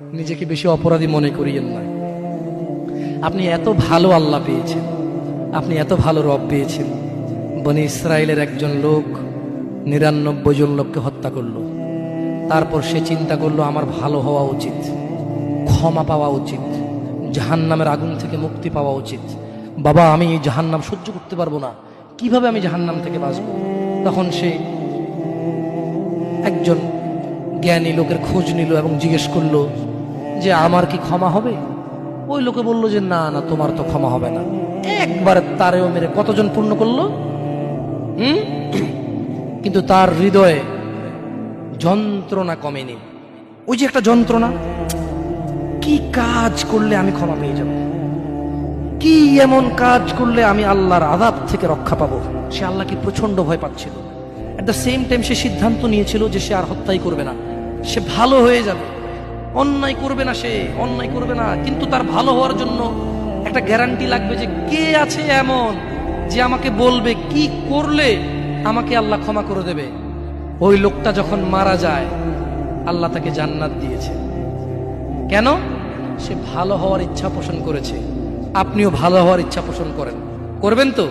নিজেকে বেশি অপরাধী মনে করিয়েন না। আপনি এত ভালো আল্লাহ পেয়েছেন, আপনি এত ভালো রব পেয়েছেন। বনি ইসরায়েলের একজন লোক 99 জন লোককে হত্যা করলো। তারপর সে চিন্তা করলো আমার ভালো হওয়া উচিত, ক্ষমা পাওয়া উচিত, জাহান্নামের আগুন থেকে মুক্তি পাওয়া উচিত। বাবা আমি এই জাহান্নাম সহ্য করতে পারবো না, কিভাবে আমি জাহান্নাম থেকে বাঁচবো? তখন সে একজন জ্ঞানী লোকের খোঁজ নিল এবং জিজ্ঞেস করলো যে আমার কি ক্ষমা হবে? ওই লোকে বলল যে না না, তোমার তো ক্ষমা হবে না। একবারে তারেও মেরে কতজন পূর্ণ করলো? কিন্তু তার হৃদয়ে যন্ত্রণা কমেনি। ওই যে একটা যন্ত্রণা, কি কাজ করলে আমি ক্ষমা পেয়ে যাব, কি এমন কাজ করলে আমি আল্লাহর আযাব থেকে রক্ষা পাবো। সে আল্লাহকে প্রচন্ড ভয় পাচ্ছিল। এট দ্য সেম টাইম সে সিদ্ধান্ত নিয়েছিল যে সে আর হত্যাই করবে না, সে ভালো হয়ে যাবে, অন্যায় করবে না, সে অন্যায় করবে না। কিন্তু তার ভালো হওয়ার জন্য একটা গ্যারান্টি লাগবে যে কে আছে এমন যে আমাকে বলবে কি করলে আমাকে আল্লাহ ক্ষমা করে দেবে। ওই লোকটা যখন মারা যায় আল্লাহ তাকে জান্নাত দিয়েছে। কেন? সে ভালো হওয়ার ইচ্ছা পোষণ করেছে। আপনিও ভালো হওয়ার ইচ্ছা পোষণ করেন, করবেন তো?